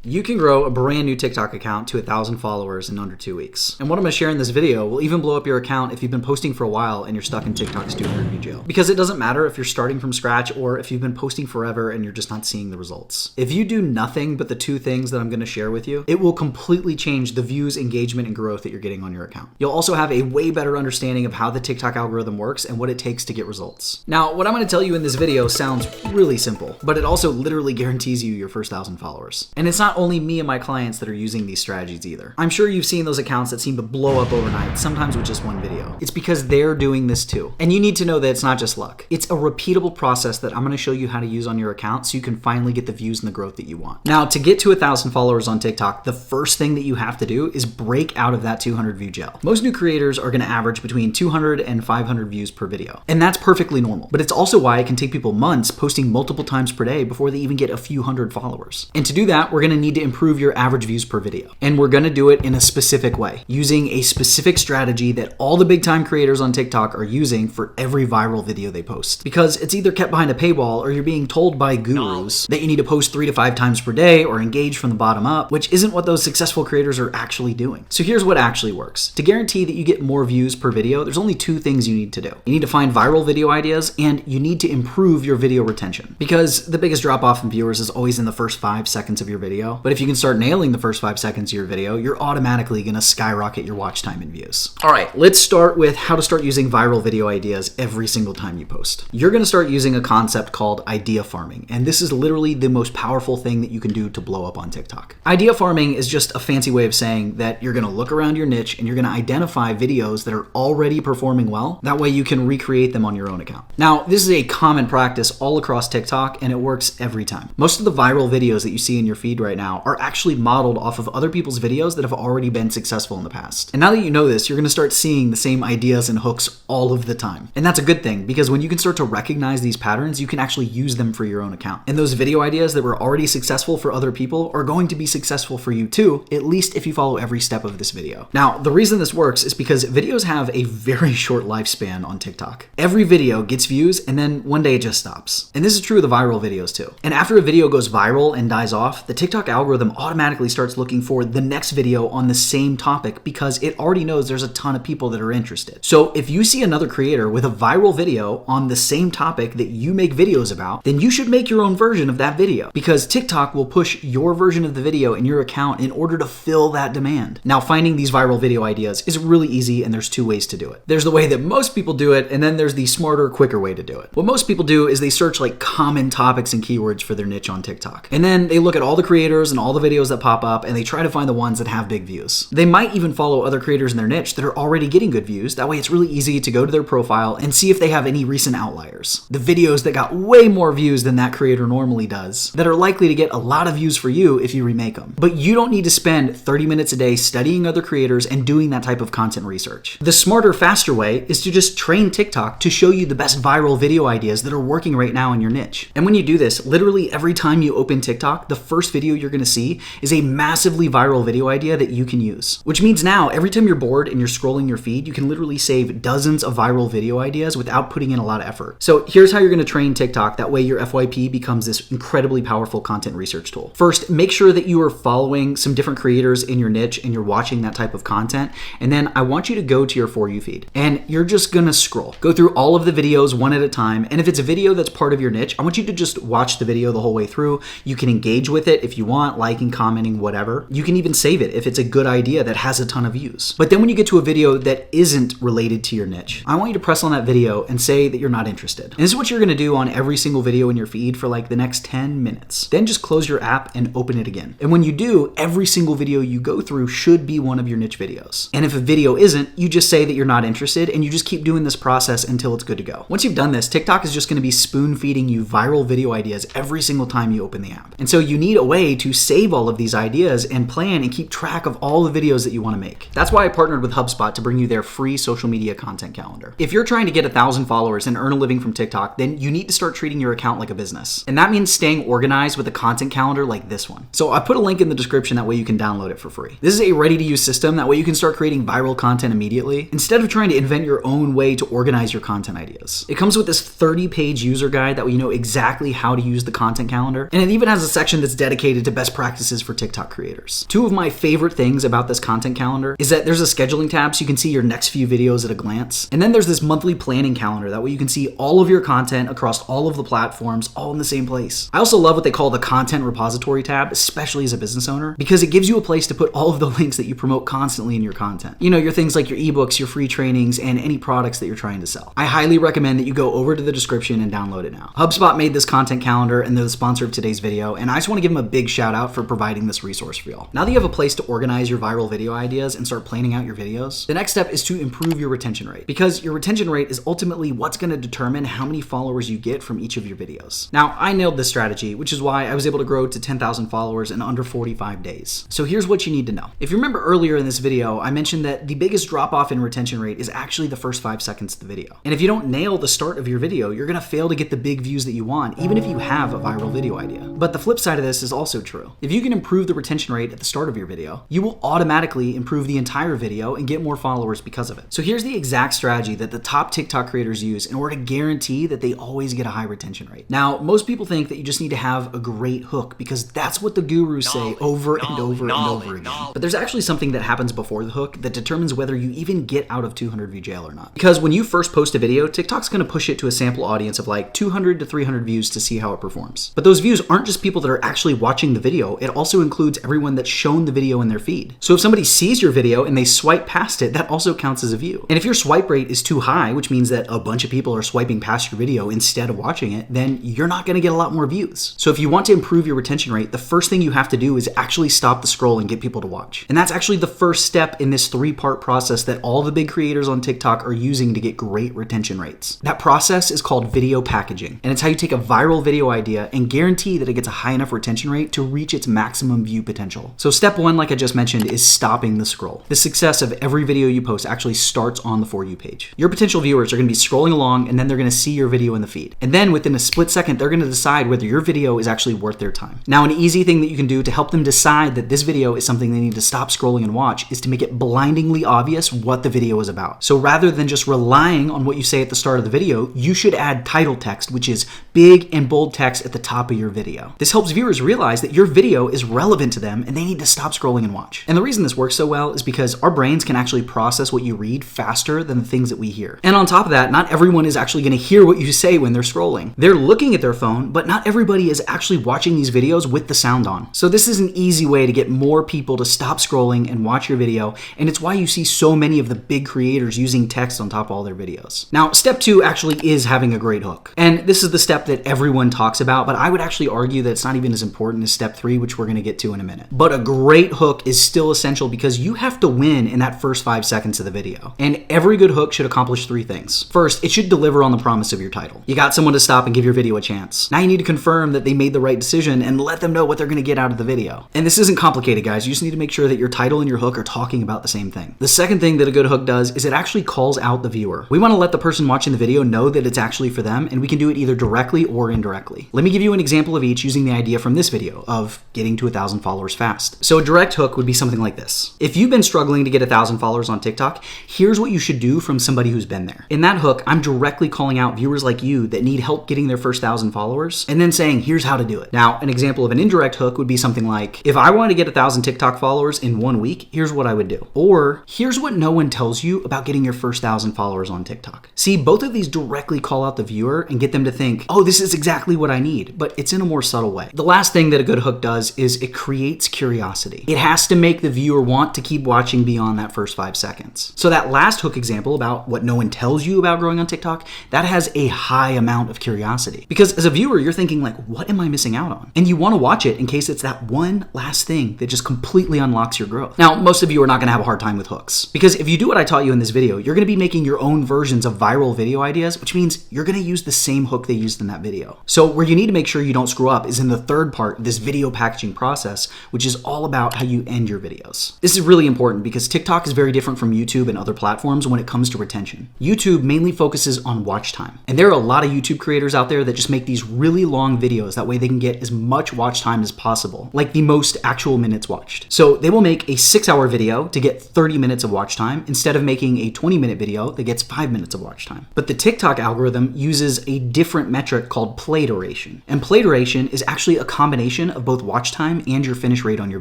You can grow a brand new TikTok account to 1,000 followers in under 2 weeks. And what I'm going to share in this video will even blow up your account if you've been posting for a while and you're stuck in TikTok's 200 view jail. Because it doesn't matter if you're starting from scratch or if you've been posting forever and you're just not seeing the results. If you do nothing but the two things that I'm going to share with you, it will completely change the views, engagement, and growth that you're getting on your account. You'll also have a way better understanding of how the TikTok algorithm works and what it takes to get results. Now, what I'm going to tell you in this video sounds really simple, but it also literally guarantees you your first 1,000 followers. And it's not only me and my clients that are using these strategies either. I'm sure you've seen those accounts that seem to blow up overnight, sometimes with just one video. It's because they're doing this too. And you need to know that it's not just luck. It's a repeatable process that I'm going to show you how to use on your account so you can finally get the views and the growth that you want. Now, to get to 1,000 followers on TikTok, the first thing that you have to do is break out of that 200 view jail. Most new creators are going to average between 200 and 500 views per video. And that's perfectly normal. But it's also why it can take people months posting multiple times per day before they even get a few hundred followers. And to do that, we're going to need to improve your average views per video. And we're going to do it in a specific way, using a specific strategy that all the big time creators on TikTok are using for every viral video they post. Because it's either kept behind a paywall or you're being told by gurus that you need to post 3 to 5 times per day or engage from the bottom up, which isn't what those successful creators are actually doing. So here's what actually works. To guarantee that you get more views per video, there's only 2 things you need to do. You need to find viral video ideas and you need to improve your video retention. Because the biggest drop off in viewers is always in the first 5 seconds of your video. But if you can start nailing the first 5 seconds of your video, you're automatically going to skyrocket your watch time and views. All right, let's start with how to start using viral video ideas every single time you post. You're going to start using a concept called idea farming, and this is literally the most powerful thing that you can do to blow up on TikTok. Idea farming is just a fancy way of saying that you're going to look around your niche and you're going to identify videos that are already performing well. That way you can recreate them on your own account. Now, this is a common practice all across TikTok, and it works every time. Most of the viral videos that you see in your feed right now are actually modeled off of other people's videos that have already been successful in the past. And now that you know this, you're going to start seeing the same ideas and hooks all of the time. And that's a good thing, because when you can start to recognize these patterns, you can actually use them for your own account. And those video ideas that were already successful for other people are going to be successful for you too, at least if you follow every step of this video. Now, the reason this works is because videos have a very short lifespan on TikTok. Every video gets views and then one day it just stops. And this is true of the viral videos too. And after a video goes viral and dies off, the TikTok algorithm automatically starts looking for the next video on the same topic because it already knows there's a ton of people that are interested. So if you see another creator with a viral video on the same topic that you make videos about, then you should make your own version of that video, because TikTok will push your version of the video in your account in order to fill that demand. Now, finding these viral video ideas is really easy, and there's 2 ways to do it. There's the way that most people do it, and then there's the smarter, quicker way to do it. What most people do is they search like common topics and keywords for their niche on TikTok. And then they look at all the creators and all the videos that pop up, and they try to find the ones that have big views. They might even follow other creators in their niche that are already getting good views. That way it's really easy to go to their profile and see if they have any recent outliers. The videos that got way more views than that creator normally does, that are likely to get a lot of views for you if you remake them. But you don't need to spend 30 minutes a day studying other creators and doing that type of content research. The smarter, faster way is to just train TikTok to show you the best viral video ideas that are working right now in your niche. And when you do this, literally every time you open TikTok, the first video you're going to see is a massively viral video idea that you can use. Which means now, every time you're bored and you're scrolling your feed, you can literally save dozens of viral video ideas without putting in a lot of effort. So here's how you're going to train TikTok. That way your FYP becomes this incredibly powerful content research tool. First, make sure that you are following some different creators in your niche and you're watching that type of content. And then I want you to go to your For You feed and you're just going to scroll. Go through all of the videos one at a time. And if it's a video that's part of your niche, I want you to just watch the video the whole way through. You can engage with it if you want, liking, commenting, whatever. You can even save it if it's a good idea that has a ton of views. But then when you get to a video that isn't related to your niche, I want you to press on that video and say that you're not interested. And this is what you're going to do on every single video in your feed for like the next 10 minutes. Then just close your app and open it again. And when you do, every single video you go through should be one of your niche videos. And if a video isn't, you just say that you're not interested and you just keep doing this process until it's good to go. Once you've done this, TikTok is just going to be spoon feeding you viral video ideas every single time you open the app. And so you need a way to save all of these ideas and plan and keep track of all the videos that you want to make. That's why I partnered with HubSpot to bring you their free social media content calendar. If you're trying to get 1,000 followers and earn a living from TikTok, then you need to start treating your account like a business. And that means staying organized with a content calendar like this one. So I put a link in the description, that way you can download it for free. This is a ready-to-use system, that way you can start creating viral content immediately, instead of trying to invent your own way to organize your content ideas. It comes with this 30-page user guide, that way you know exactly how to use the content calendar, and it even has a section that's dedicated into best practices for TikTok creators. Two of my favorite things about this content calendar is that there's a scheduling tab so you can see your next few videos at a glance. And then there's this monthly planning calendar. That way you can see all of your content across all of the platforms all in the same place. I also love what they call the content repository tab, especially as a business owner, because it gives you a place to put all of the links that you promote constantly in your content. You know, your things like your ebooks, your free trainings, and any products that you're trying to sell. I highly recommend that you go over to the description and download it now. HubSpot made this content calendar and they're the sponsor of today's video, and I just want to give them a big shout out for providing this resource for y'all. Now that you have a place to organize your viral video ideas and start planning out your videos, the next step is to improve your retention rate, because your retention rate is ultimately what's going to determine how many followers you get from each of your videos. Now, I nailed this strategy, which is why I was able to grow to 10,000 followers in under 45 days. So here's what you need to know. If you remember earlier in this video, I mentioned that the biggest drop off in retention rate is actually the first 5 seconds of the video. And if you don't nail the start of your video, you're going to fail to get the big views that you want, even if you have a viral video idea. But the flip side of this is also true. If you can improve the retention rate at the start of your video, you will automatically improve the entire video and get more followers because of it. So here's the exact strategy that the top TikTok creators use in order to guarantee that they always get a high retention rate. Now, most people think that you just need to have a great hook because that's what the gurus say over and over again. But there's actually something that happens before the hook that determines whether you even get out of 200 view jail or not. Because when you first post a video, TikTok's going to push it to a sample audience of like 200 to 300 views to see how it performs. But those views aren't just people that are actually watching the video. It also includes everyone that's shown the video in their feed. So if somebody sees your video and they swipe past it, that also counts as a view. And if your swipe rate is too high, which means that a bunch of people are swiping past your video instead of watching it, then you're not going to get a lot more views. So if you want to improve your retention rate, the first thing you have to do is actually stop the scroll and get people to watch. And that's actually the first step in this 3-part process that all the big creators on TikTok are using to get great retention rates. That process is called video packaging, and it's how you take a viral video idea and guarantee that it gets a high enough retention rate to reach its maximum view potential. So step 1, like I just mentioned, is stopping the scroll. The success of every video you post actually starts on the For You page. Your potential viewers are going to be scrolling along and then they're going to see your video in the feed. And then within a split second, they're going to decide whether your video is actually worth their time. Now, an easy thing that you can do to help them decide that this video is something they need to stop scrolling and watch is to make it blindingly obvious what the video is about. So rather than just relying on what you say at the start of the video, you should add title text, which is big and bold text at the top of your video. This helps viewers realize that your video is relevant to them and they need to stop scrolling and watch. And the reason this works so well is because our brains can actually process what you read faster than the things that we hear. And on top of that, not everyone is actually going to hear what you say when they're scrolling. They're looking at their phone, but not everybody is actually watching these videos with the sound on. So this is an easy way to get more people to stop scrolling and watch your video, and it's why you see so many of the big creators using text on top of all their videos. Now, step 2 actually is having a great hook. And this is the step that everyone talks about, but I would actually argue that it's not even as important as step 3, which we're going to get to in a minute. But a great hook is still essential because you have to win in that first 5 seconds of the video. And every good hook should accomplish 3 things. First, it should deliver on the promise of your title. You got someone to stop and give your video a chance. Now you need to confirm that they made the right decision and let them know what they're going to get out of the video. And this isn't complicated, guys. You just need to make sure that your title and your hook are talking about the same thing. The second thing that a good hook does is it actually calls out the viewer. We want to let the person watching the video know that it's actually for them, and we can do it either directly or indirectly. Let me give you an example of each using the idea from this video of getting to 1,000 followers fast. So a direct hook would be something like this. If you've been struggling to get 1,000 followers on TikTok, here's what you should do from somebody who's been there. In that hook, I'm directly calling out viewers like you that need help getting their first 1,000 followers, and then saying, here's how to do it. Now, an example of an indirect hook would be something like, if I wanted to get 1,000 TikTok followers in 1 week, here's what I would do. Or, here's what no one tells you about getting your first 1,000 followers on TikTok. See, both of these directly call out the viewer and get them to think, oh, this is exactly what I need, but it's in a more subtle way. The last thing that a good hook does is it creates curiosity. It has to make the viewer want to keep watching beyond that first 5 seconds. So that last hook example about what no one tells you about growing on TikTok, that has a high amount of curiosity. Because as a viewer, you're thinking like, what am I missing out on? And you want to watch it in case it's that one last thing that just completely unlocks your growth. Now, most of you are not going to have a hard time with hooks. Because if you do what I taught you in this video, you're going to be making your own versions of viral video ideas, which means you're going to use the same hook they used in that video. So where you need to make sure you don't screw up is in the third part of this video packaging process, which is all about how you end your videos. This is really important because TikTok is very different from YouTube and other platforms when it comes to retention. YouTube mainly focuses on watch time. And there are a lot of YouTube creators out there that just make these really long videos. That way they can get as much watch time as possible, like the most actual minutes watched. So they will make a 6-hour video to get 30 minutes of watch time instead of making a 20-minute video that gets 5 minutes of watch time. But the TikTok algorithm uses a different metric metric called play duration. And play duration is actually a combination of both watch time and your finish rate on your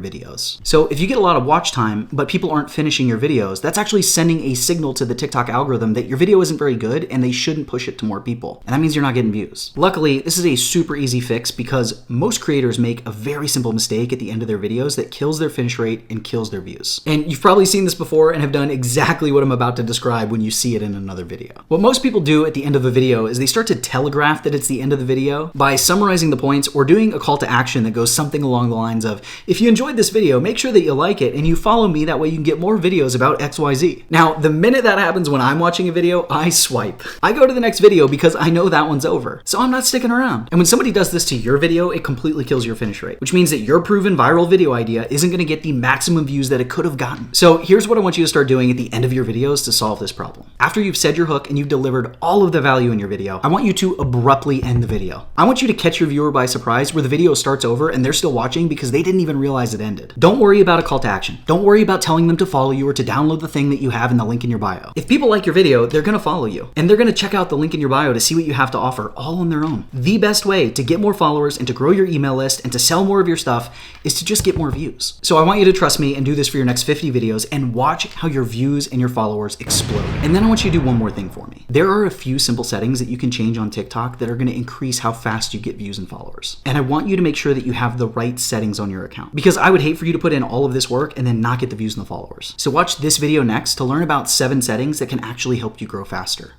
videos. So if you get a lot of watch time, but people aren't finishing your videos, that's actually sending a signal to the TikTok algorithm that your video isn't very good and they shouldn't push it to more people. And that means you're not getting views. Luckily, this is a super easy fix because most creators make a very simple mistake at the end of their videos that kills their finish rate and kills their views. And you've probably seen this before and have done exactly what I'm about to describe when you see it in another video. What most people do at the end of a video is they start to telegraph that it's the end of the video by summarizing the points or doing a call to action that goes something along the lines of, if you enjoyed this video, make sure that you like it and you follow me, that way you can get more videos about XYZ. Now, the minute that happens when I'm watching a video, I swipe. I go to the next video because I know that one's over. So I'm not sticking around. And when somebody does this to your video, it completely kills your finish rate, which means that your proven viral video idea isn't going to get the maximum views that it could have gotten. So here's what I want you to start doing at the end of your videos to solve this problem. After you've said your hook and you've delivered all of the value in your video, I want you to abruptly end the video. I want you to catch your viewer by surprise where the video starts over and they're still watching because they didn't even realize it ended. Don't worry about a call to action. Don't worry about telling them to follow you or to download the thing that you have in the link in your bio. If people like your video, they're going to follow you and they're going to check out the link in your bio to see what you have to offer all on their own. The best way to get more followers and to grow your email list and to sell more of your stuff is to just get more views. So I want you to trust me and do this for your next 50 videos and watch how your views and your followers explode. And then I want you to do one more thing for me. There are a few simple settings that you can change on TikTok that are going to increase how fast you get views and followers. And I want you to make sure that you have the right settings on your account because I would hate for you to put in all of this work and then not get the views and the followers. So watch this video next to learn about 7 settings that can actually help you grow faster.